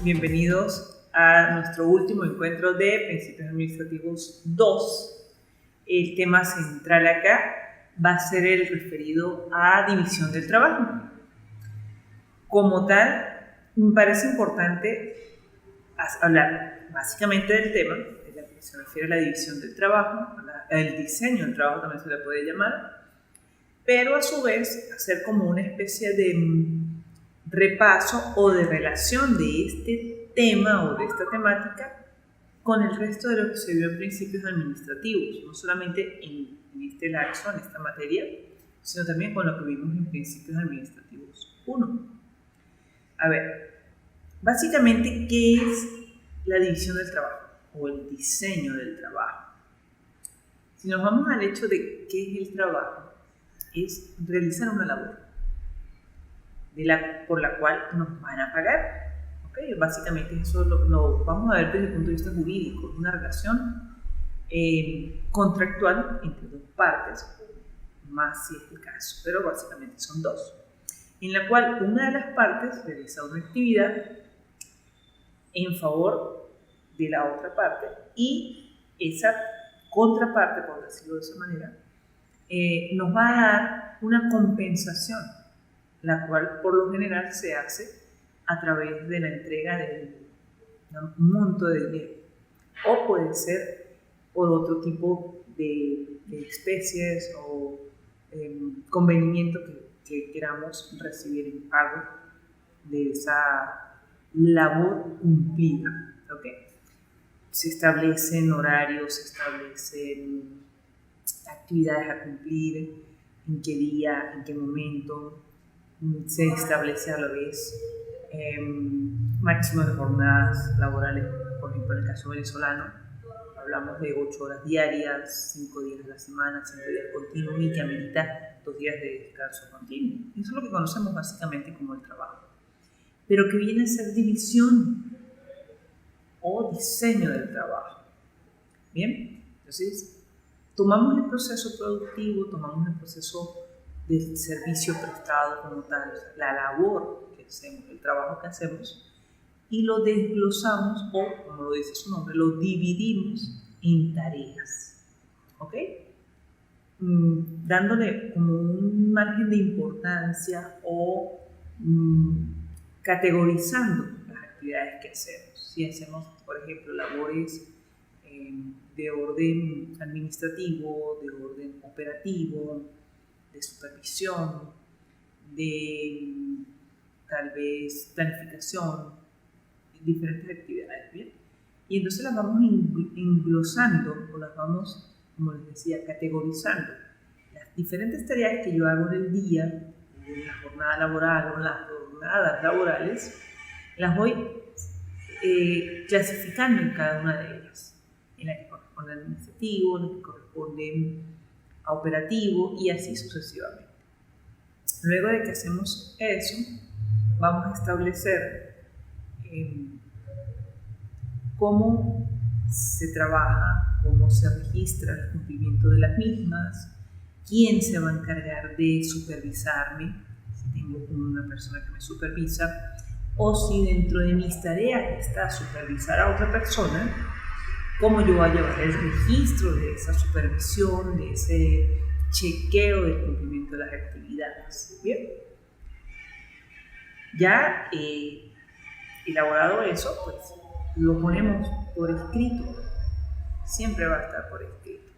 bienvenidos a nuestro último encuentro de Principios Administrativos 2. El tema central acá va a ser el referido a división del trabajo. Como tal, me parece importante hablar básicamente del tema, de lo que se refiere a la división del trabajo, el diseño del trabajo también se le puede llamar, pero a su vez hacer como una especie de repaso o de relación de este tema o de esta temática con el resto de lo que se vio en principios administrativos, no solamente en este lapso, en esta materia, sino también con lo que vimos en principios administrativos 1. A ver, básicamente, ¿qué es la división del trabajo o el diseño del trabajo? Si nos vamos al hecho de qué es el trabajo, es realizar una labor por la cual nos van a pagar. ¿Okay? Básicamente eso lo vamos a ver desde el punto de vista jurídico, es una relación contractual entre dos partes, más si es el caso, pero básicamente son dos, en la cual una de las partes realiza una actividad en favor de la otra parte y esa contraparte, por decirlo de esa manera, nos va a dar una compensación, la cual por lo general se hace a través de la entrega de un monto de dinero, o puede ser por otro tipo de especies o convenimiento que queramos recibir en pago de esa labor cumplida. ¿Okay? Se establecen horarios, se establecen actividades a cumplir, en qué día, en qué momento, se establece a la vez máximo de jornadas laborales. Por ejemplo, en el caso venezolano hablamos de 8 horas diarias, 5 días a la semana, 5 días continuos y que amerita 2 días de descanso continuo. Eso es lo que conocemos básicamente como el trabajo, pero que viene a ser división o diseño del trabajo. Bien, entonces tomamos el proceso productivo, tomamos el proceso del servicio prestado como tal, la labor que hacemos, el trabajo que hacemos, y lo desglosamos, o como lo dice su nombre, lo dividimos en tareas, ¿ok? Dándole como un margen de importancia o categorizando las actividades que hacemos. Si hacemos, por ejemplo, labores de orden administrativo, de orden operativo, de supervisión, de tal vez planificación, diferentes actividades, ¿bien? Y entonces las vamos englosando o las vamos, como les decía, categorizando. Las diferentes tareas que yo hago en el día, en la jornada laboral o en las jornadas laborales, las voy clasificando en cada una de ellas, en la que corresponde a administrativo, en la que corresponde a operativo y así sucesivamente. Luego de que hacemos eso, vamos a establecer cómo se trabaja, cómo se registra el cumplimiento de las mismas, quién se va a encargar de supervisarme, si tengo una persona que me supervisa, o si dentro de mis tareas está supervisar a otra persona, cómo yo voy a llevar el registro de esa supervisión, de ese chequeo del cumplimiento de las actividades. Bien, ya elaborado eso, pues lo ponemos por escrito, siempre va a estar por escrito.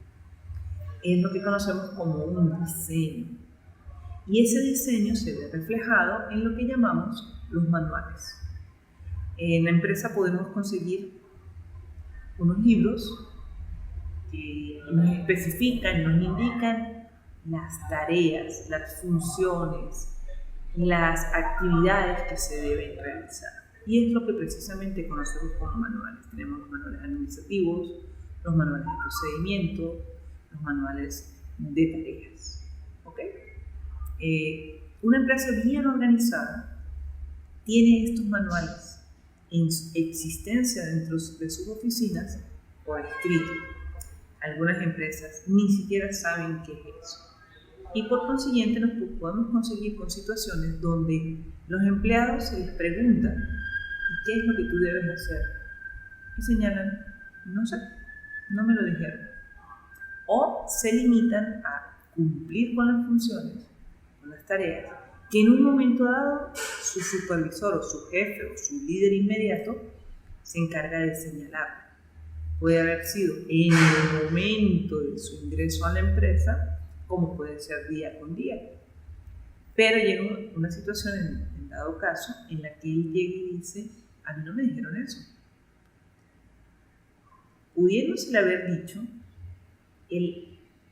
Es lo que conocemos como un diseño, y ese diseño se ve reflejado en lo que llamamos los manuales. En la empresa podemos conseguir unos libros que nos especifican, nos indican las tareas, las funciones, las actividades que se deben realizar. Y es lo que precisamente conocemos como manuales. Tenemos los manuales administrativos, los manuales de procedimiento, los manuales de tareas. ¿Okay? Una empresa bien organizada tiene estos manuales en existencia dentro de sus oficinas por escrito. Algunas empresas ni siquiera saben qué es eso. Y por consiguiente nos podemos conseguir con situaciones donde los empleados se les pregunta ¿Y qué es lo que tú debes hacer? Y señalan, no sé, no me lo dijeron. O se limitan a cumplir con las funciones, con las tareas, que en un momento dado su supervisor o su jefe o su líder inmediato se encarga de señalar. Puede haber sido en el momento de su ingreso a la empresa, como puede ser día con día. Pero llega una situación, en dado caso, en la que él llega y dice, a mí no me dijeron eso. Pudiéndosele haber dicho,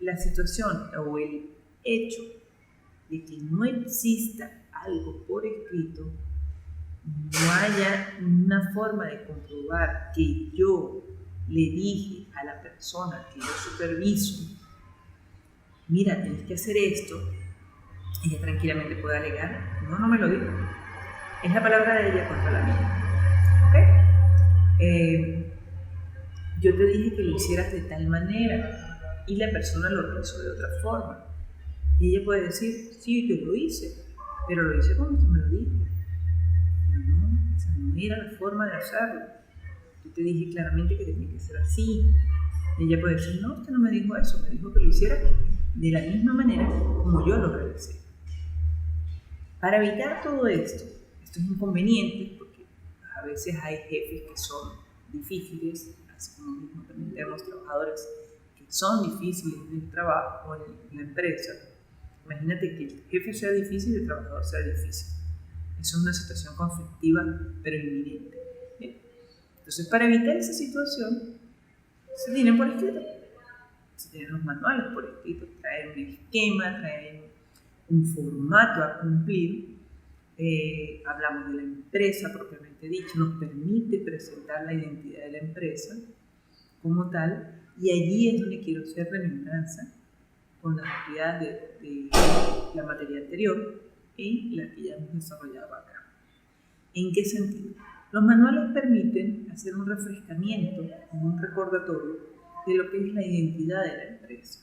la situación o el hecho de que no exista algo por escrito, no haya una forma de comprobar que yo le dije a la persona que yo superviso, mira, tienes que hacer esto, ella tranquilamente puede alegar, no me lo dijo. Es la palabra de ella contra la mía. ¿Ok? Yo te dije que lo hicieras de tal manera y la persona lo hizo de otra forma. Y ella puede decir, sí, yo lo hice, pero lo hice como usted me lo dijo. No, esa no era la forma de hacerlo. Yo te dije claramente que tenía que ser así. Y ella puede decir, no, usted no me dijo eso, me dijo que lo hiciera de la misma manera como yo lo realicé. Para evitar todo esto, estos inconvenientes, porque a veces hay jefes que son difíciles, así como mismo también tenemos trabajadores que son difíciles en el trabajo o en la empresa. Imagínate que el jefe sea difícil y el trabajador sea difícil. Eso es una situación conflictiva, pero inminente. ¿Bien? Entonces, para evitar esa situación, se tienen por escrito. Se tienen los manuales por escrito, traer un esquema, traer un formato a cumplir. Hablamos de la empresa propiamente dicho, nos permite presentar la identidad de la empresa como tal, y allí es donde quiero hacer remembranza con las actividades de la materia anterior y la que ya hemos desarrollado acá. ¿En qué sentido? Los manuales permiten hacer un refrescamiento, un recordatorio de lo que es la identidad de la empresa.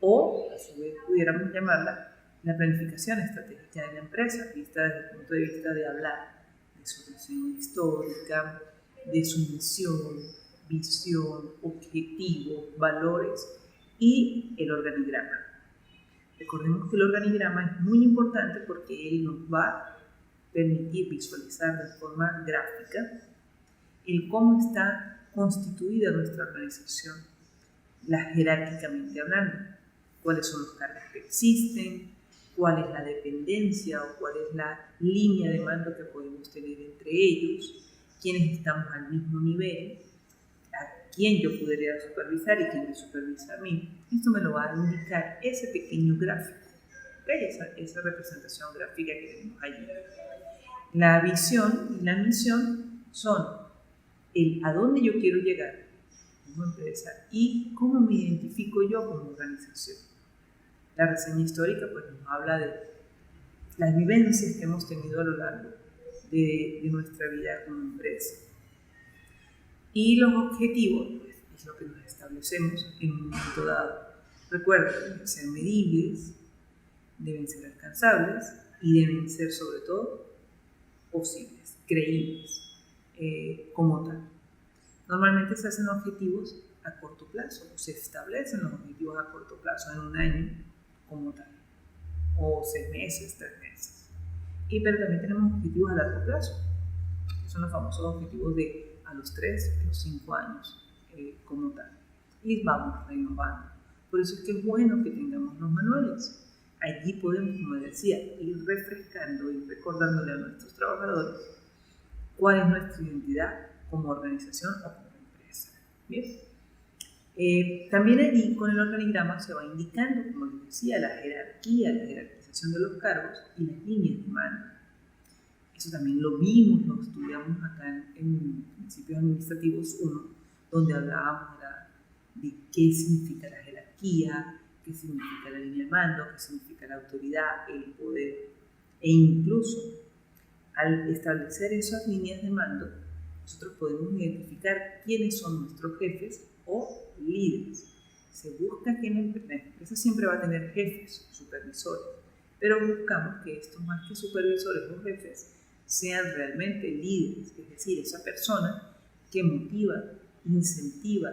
O, a su vez, pudiéramos llamarla la planificación estratégica de la empresa, vista desde el punto de vista de hablar de su diseño histórica, de su misión, visión, objetivos, valores y el organigrama. Recordemos que el organigrama es muy importante porque él nos va a permitir visualizar de forma gráfica el cómo está constituida nuestra organización, jerárquicamente hablando, cuáles son los cargos que existen, cuál es la dependencia o cuál es la línea de mando que podemos tener entre ellos, quiénes estamos al mismo nivel, a quién yo podría supervisar y quién me supervisa a mí. Esto me lo va a indicar ese pequeño gráfico, ¿okay? esa representación gráfica que tenemos allí. La visión y la misión son el a dónde yo quiero llegar como empresa y cómo me identifico yo como organización. La reseña histórica pues, nos habla de las vivencias que hemos tenido a lo largo de nuestra vida como empresa. Y los objetivos pues, es lo que nos establecemos en un momento dado. Recuerda, deben ser medibles, deben ser alcanzables y deben ser sobre todo posibles, creíbles como tal. Normalmente se hacen objetivos a corto plazo, o se establecen los objetivos a corto plazo en un año como tal, o 6 meses, 3 meses. Pero también tenemos objetivos a largo plazo, que son los famosos objetivos de a los 3, a los 5 años como tal. Y vamos renovando. Por eso es que es bueno que tengamos los manuales. Allí podemos, como decía, ir refrescando y recordándole a nuestros trabajadores cuál es nuestra identidad como organización o como empresa. ¿Bien? También allí con el organigrama se va indicando, como les decía, la jerarquía, la jerarquización de los cargos y las líneas de mando. Eso también lo vimos, lo estudiamos acá en Principios Administrativos 1, donde hablábamos de qué significa la jerarquía, qué significa la línea de mando, qué significa la autoridad, el poder. E incluso al establecer esas líneas de mando, nosotros podemos identificar quiénes son nuestros jefes o líderes. Se busca que la empresa siempre va a tener jefes, supervisores, pero buscamos que estos más que supervisores o jefes sean realmente líderes, es decir, esa persona que motiva, incentiva,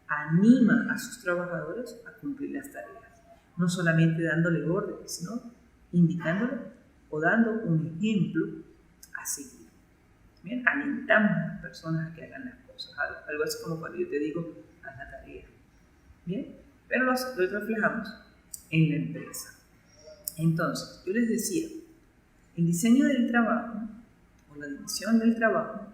anima a sus trabajadores a cumplir las tareas. No solamente dándole órdenes, sino indicándole o dando un ejemplo a seguir. Bien, alentamos a las personas a que hagan las cosas. Algo así como cuando yo te digo, haz la tarea. Bien, pero lo reflejamos en la empresa. Entonces, yo les decía, el diseño del trabajo o la división del trabajo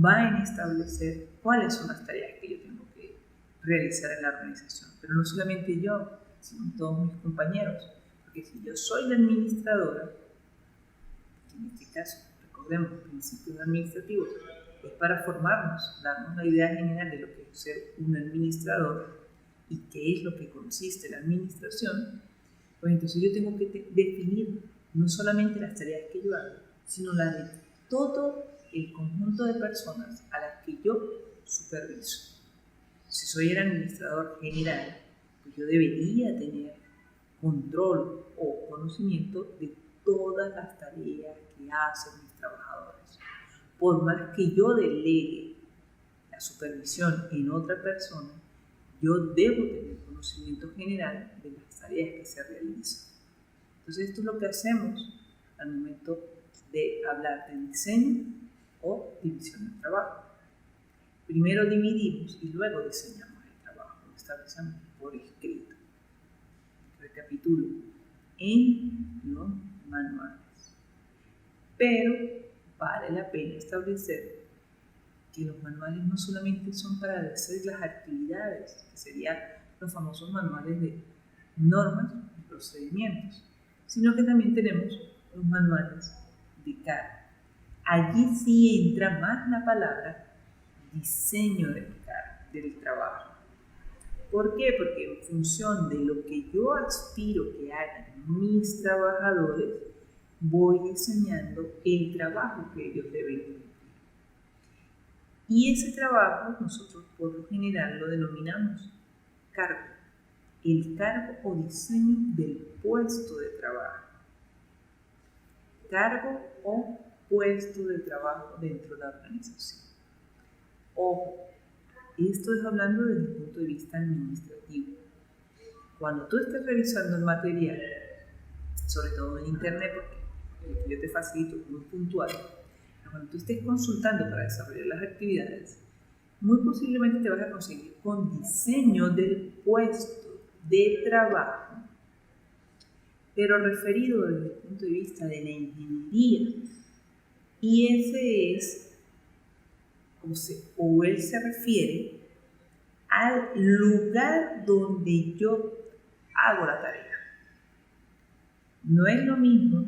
va en establecer cuáles son las tareas que yo tengo que realizar en la organización. Pero no solamente yo, sino todos mis compañeros. Porque si yo soy la administradora, en este caso, recordemos, principios administrativos, es para formarnos, darnos la idea general de lo que es ser un administrador y qué es lo que consiste la administración, pues entonces yo tengo que definir no solamente las tareas que yo hago, sino las de todo el conjunto de personas a las que yo superviso. Si soy el administrador general, pues yo debería tener control o conocimiento de todas las tareas que hacen mis trabajadores. Por más que yo delegue la supervisión en otra persona, yo debo tener conocimiento general de las tareas que se realizan. Entonces esto es lo que hacemos al momento de hablar de diseño o división del trabajo. Primero dividimos y luego diseñamos el trabajo, lo establecemos por escrito. Recapitulo, en los manuales. Pero vale la pena establecer que los manuales no solamente son para hacer las actividades, que serían los famosos manuales de normas y procedimientos, sino que también tenemos los manuales de carga. Allí sí entra más la palabra diseño del trabajo. ¿Por qué? Porque en función de lo que yo aspiro que hagan mis trabajadores, voy diseñando el trabajo que ellos deben cumplir. Y ese trabajo nosotros por lo general lo denominamos cargo. El cargo o diseño del puesto de trabajo. Cargo o puesto de trabajo dentro de la organización. Ojo, esto es hablando desde el punto de vista administrativo. Cuando tú estés revisando el material, sobre todo en internet, porque yo te facilito muy puntual, cuando tú estés consultando para desarrollar las actividades, muy posiblemente te vas a conseguir con diseño del puesto de trabajo, pero referido desde el punto de vista de la ingeniería. Y ese es, o él se refiere al lugar donde yo hago la tarea. No es lo mismo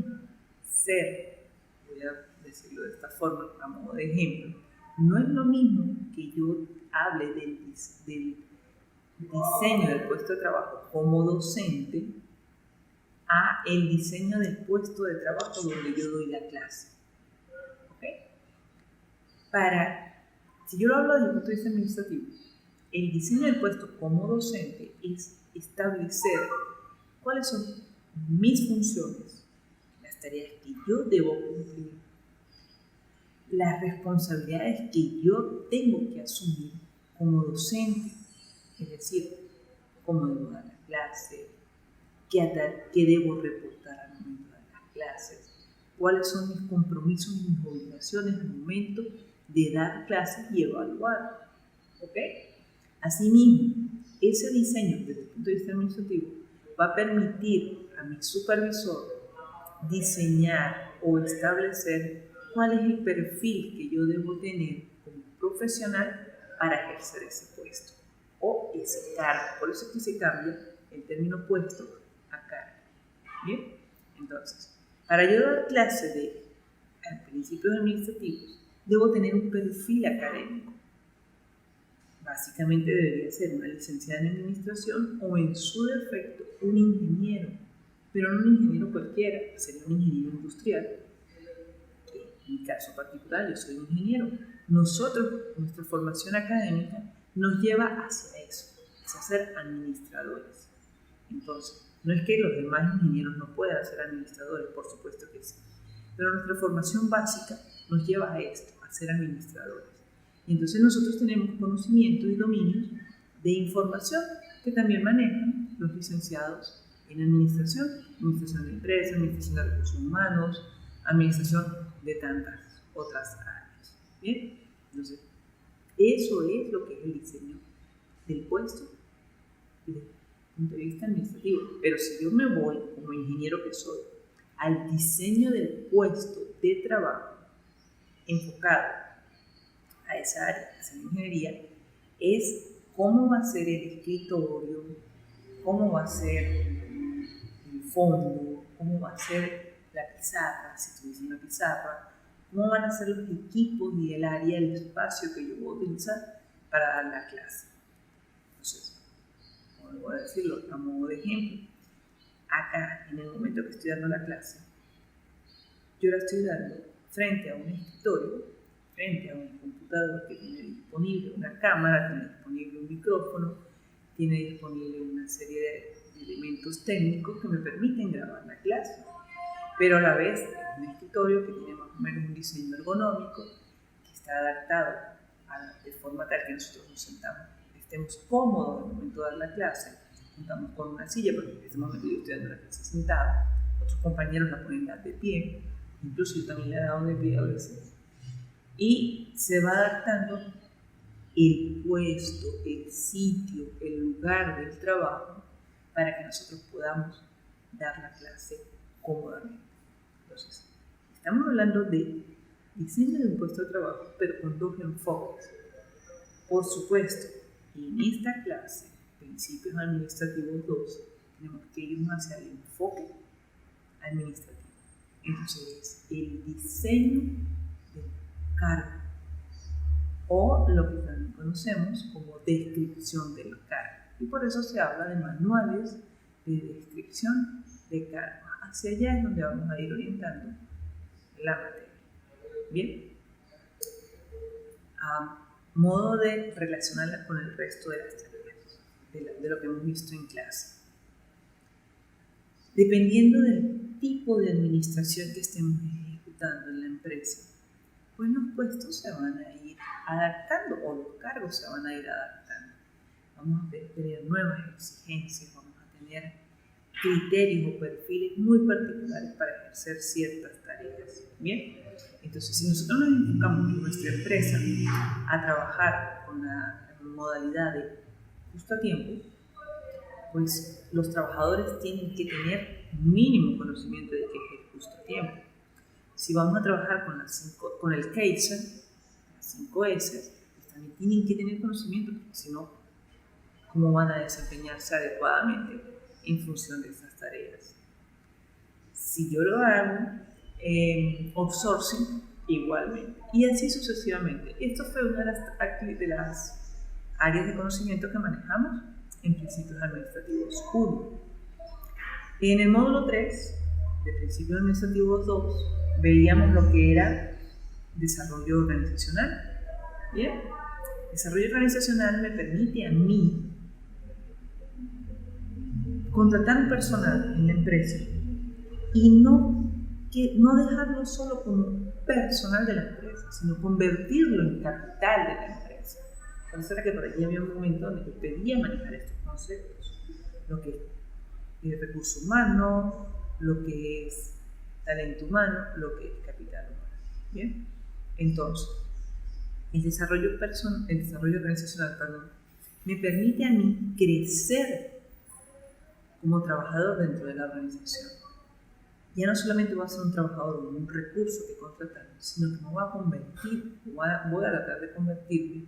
ser, voy a decirlo de esta forma, a modo de ejemplo, no es lo mismo que yo hable del diseño del puesto de trabajo como docente a el diseño del puesto de trabajo donde yo doy la clase. ¿Okay? Si yo lo hablo desde el punto de vista administrativo, el diseño del puesto como docente es establecer cuáles son mis funciones, las tareas que yo debo cumplir, las responsabilidades que yo tengo que asumir como docente, es decir, cómo debo dar la clase, qué debo reportar al momento de las clases, cuáles son mis compromisos y mis obligaciones al momento de dar clases y evaluar. ¿Ok? Asimismo, ese diseño desde el punto de vista administrativo va a permitir a mi supervisor diseñar o establecer cuál es el perfil que yo debo tener como profesional para ejercer ese puesto o ese cargo. Por eso es que se cambia el término puesto a cargo. ¿Bien? Entonces, para yo dar clase de principios administrativos, debo tener un perfil académico. Básicamente debería ser una licenciada en administración o en su defecto un ingeniero, pero no un ingeniero cualquiera, sería un ingeniero industrial. En mi caso particular, yo soy un ingeniero. Nuestra formación académica nos lleva hacia eso, hacia ser administradores. Entonces, no es que los demás ingenieros no puedan ser administradores, por supuesto que sí. pero nuestra formación básica nos lleva a esto, a ser administradores. Y entonces nosotros tenemos conocimientos y dominios de información que también manejan los licenciados en administración de empresas, administración de recursos humanos, administración de tantas otras áreas. ¿Bien? Entonces, eso es lo que es el diseño del puesto desde el punto de vista administrativo. Pero si yo me voy, como ingeniero que soy, al diseño del puesto de trabajo enfocado a esa área, a esa ingeniería, es cómo va a ser el escritorio, cómo va a ser el fondo, cómo va a ser la pizarra, si tuviese una pizarra, cómo van a ser los equipos y el área, el espacio que yo voy a utilizar para dar la clase. Entonces, voy a decirlo a modo de ejemplo. Acá, en el momento que estoy dando la clase, yo la estoy dando frente a un escritorio, frente a un computador que tiene disponible una cámara, tiene disponible un micrófono, tiene disponible una serie de elementos técnicos que me permiten grabar la clase. Pero a la vez es un escritorio que tiene más o menos un diseño ergonómico, que está adaptado de forma tal que nosotros nos sentamos, estemos cómodos en el momento de dar la clase. Contamos con una silla, porque en este momento yo estoy dando la clase sentada, otros compañeros la pueden dar de pie, incluso yo también la he dado de pie a veces. Y se va adaptando el puesto, el sitio, el lugar del trabajo para que nosotros podamos dar la clase cómodamente. Entonces, estamos hablando de diseño de un puesto de trabajo, pero con dos enfoques. Por supuesto, en esta clase, Principios Administrativos 2, tenemos que irnos hacia el enfoque administrativo. Entonces, el diseño del cargo, o lo que también conocemos como descripción del cargo. Y por eso se habla de manuales de descripción de cargo. Hacia allá es donde vamos a ir orientando la materia. Bien. A modo de relacionarla con el resto de las tareas, de lo que hemos visto en clase. Dependiendo del tipo de administración que estemos ejecutando en la empresa, pues los puestos se van a ir adaptando o los cargos se van a ir adaptando. Vamos a tener nuevas exigencias, vamos a tener criterios o perfiles muy particulares para ejercer ciertas tareas. Bien, entonces si nosotros nos enfocamos en nuestra empresa a trabajar con la modalidad de justo a tiempo, pues los trabajadores tienen que tener mínimo conocimiento de qué es el justo a tiempo. Si vamos a trabajar con el Kaizen, las 5 S, pues también tienen que tener conocimiento, porque si no, ¿cómo van a desempeñarse adecuadamente en función de esas tareas? Si yo lo hago outsourcing, igualmente, y así sucesivamente. Esto fue una de las áreas de conocimiento que manejamos en Principios Administrativos 1. En el módulo 3 de Principios Administrativos 2 veíamos lo que era desarrollo organizacional. Bien, desarrollo organizacional me permite a mí contratar un personal en la empresa y no dejarlo solo como personal de la empresa, sino convertirlo en capital de la empresa. Por eso era que por allí había un momento donde yo pedía manejar estos conceptos, lo que es recurso humano, lo que es talento humano, lo que es capital humano. ¿Bien? Entonces, el desarrollo organizacional, me permite a mí crecer como trabajador dentro de la organización. Ya no solamente voy a ser un trabajador o un recurso que contratar, sino que me voy a convertir, voy a tratar de convertirme,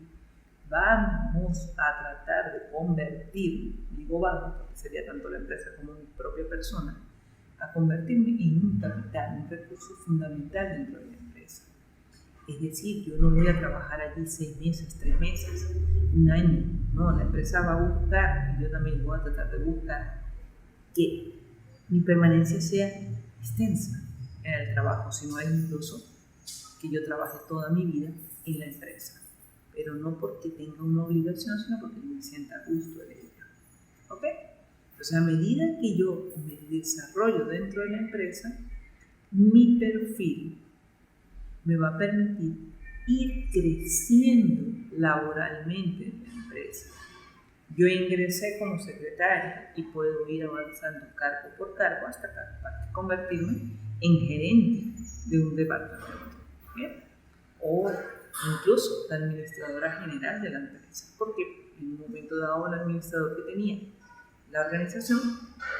vamos a tratar de convertirme, digo vamos, porque sería tanto la empresa como mi propia persona, a convertirme en un capital, un recurso fundamental dentro de la empresa. Es decir, yo no voy a trabajar allí 6 meses, 3 meses, 1 año, no, la empresa va a buscar, y yo también voy a tratar de buscar que mi permanencia sea extensa en el trabajo, sino es incluso que yo trabaje toda mi vida en la empresa, pero no porque tenga una obligación, sino porque me sienta a gusto en ella. ¿Ok? Entonces, a medida que yo me desarrollo dentro de la empresa, mi perfil me va a permitir ir creciendo laboralmente en la empresa. Yo ingresé como secretaria y puedo ir avanzando cargo por cargo hasta convertirme en gerente de un departamento. ¿Bien? O incluso la administradora general de la empresa, porque en un momento dado el administrador que tenía la organización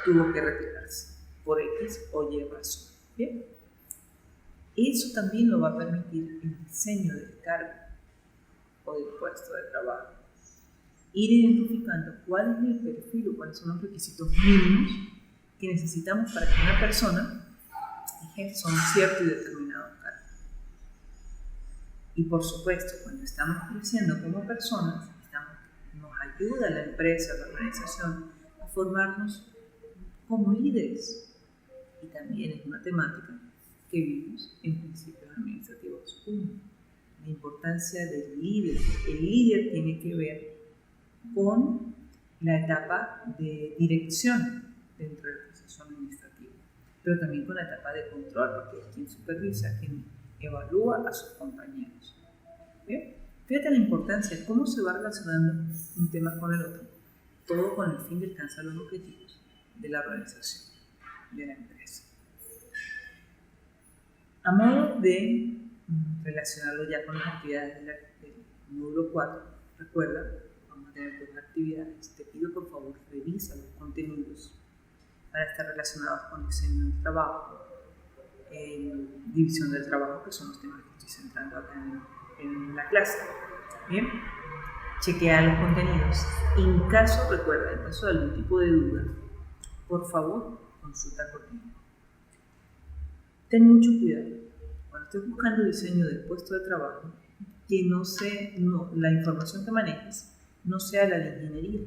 tuvo que retirarse por X o Y razón. ¿Bien? Eso también lo va a permitir el diseño del cargo o del puesto de trabajo. Ir identificando cuál es el perfil o cuáles son los requisitos mínimos que necesitamos para que una persona ejerza un cierto y determinado cargo. Y por supuesto, cuando estamos creciendo como personas, nos ayuda la empresa, la organización, a formarnos como líderes. Y también es una temática que vimos en Principios Administrativos 1. La importancia del líder. El líder tiene que ver con la etapa de dirección dentro del proceso administrativo, pero también con la etapa de control, porque es quien supervisa, quien evalúa a sus compañeros. ¿Bien? Fíjate la importancia, cómo se va relacionando un tema con el otro, todo con el fin de alcanzar los objetivos de la organización, de la empresa. A modo de relacionarlo ya con las actividades del módulo 4, recuerda, vamos a tener dos actividades. Te pido por favor revisa los contenidos para estar relacionados con diseño del trabajo, división del trabajo, que son los temas que estoy centrando acá en la clase. Bien, chequea los contenidos. En caso, recuerda, en caso de algún tipo de duda, por favor consulta conmigo. Ten mucho cuidado cuando estés buscando diseño del puesto de trabajo, que la información que manejes no sea la de ingeniería,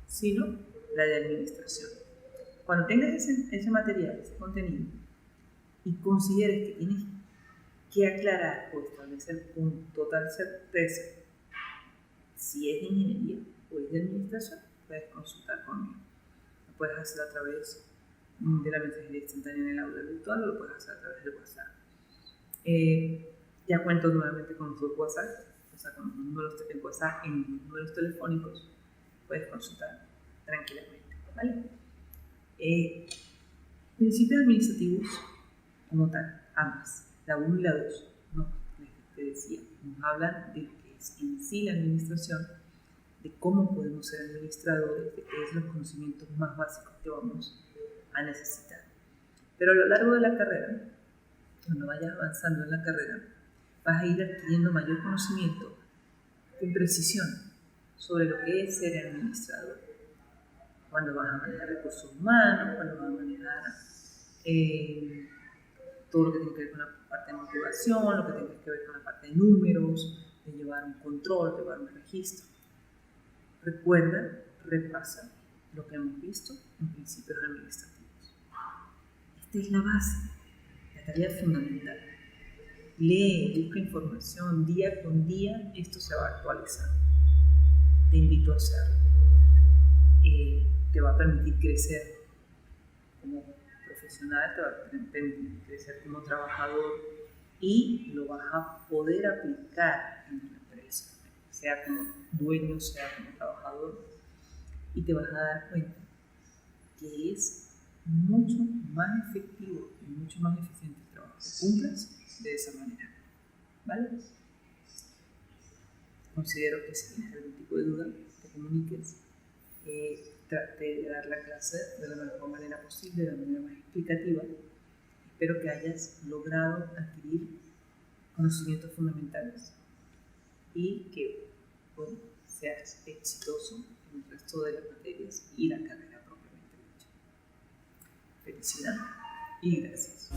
sino la de administración. Cuando tengas ese material, ese contenido, y consideres que tienes que aclarar o establecer con total certeza si es de ingeniería o es de administración, puedes consultar conmigo. Lo puedes hacer a través de la mensajería instantánea en el aula virtual o lo puedes hacer a través de WhatsApp. Ya cuento nuevamente con los WhatsApp, o sea, con los números de WhatsApp en los números telefónicos, puedes consultar tranquilamente, ¿vale? Principios administrativos como tal, ambas, la 1 y la 2, no, te decía, nos hablan de lo que es en sí la administración, de cómo podemos ser administradores, de qué es los conocimientos más básicos que vamos a necesitar. Pero a lo largo de la carrera, cuando vayas avanzando en la carrera, vas a ir adquiriendo mayor conocimiento con precisión sobre lo que es ser administrador. Cuando vas a manejar recursos humanos, cuando vas a manejar todo lo que tiene que ver con la parte de motivación, lo que tiene que ver con la parte de números, de llevar un control, de llevar un registro. Recuerda, repasa lo que hemos visto en principios administrativos. Esta es la base, la tarea fundamental. Lee, busca información, día con día esto se va a actualizar. Te invito a hacerlo. Te va a permitir crecer como profesional, te va a permitir crecer como trabajador y lo vas a poder aplicar en tu empresa, sea como dueño, sea como trabajador, y te vas a dar cuenta que es mucho más efectivo y mucho más eficiente el trabajo que cumplas de esa manera, ¿vale? Considero que si tienes algún tipo de duda, te comuniques, trate de dar la clase de la mejor manera posible, de la manera más explicativa. Espero que hayas logrado adquirir conocimientos fundamentales y que seas exitoso en el resto de las materias y la carrera propiamente dicha. Felicidades y gracias.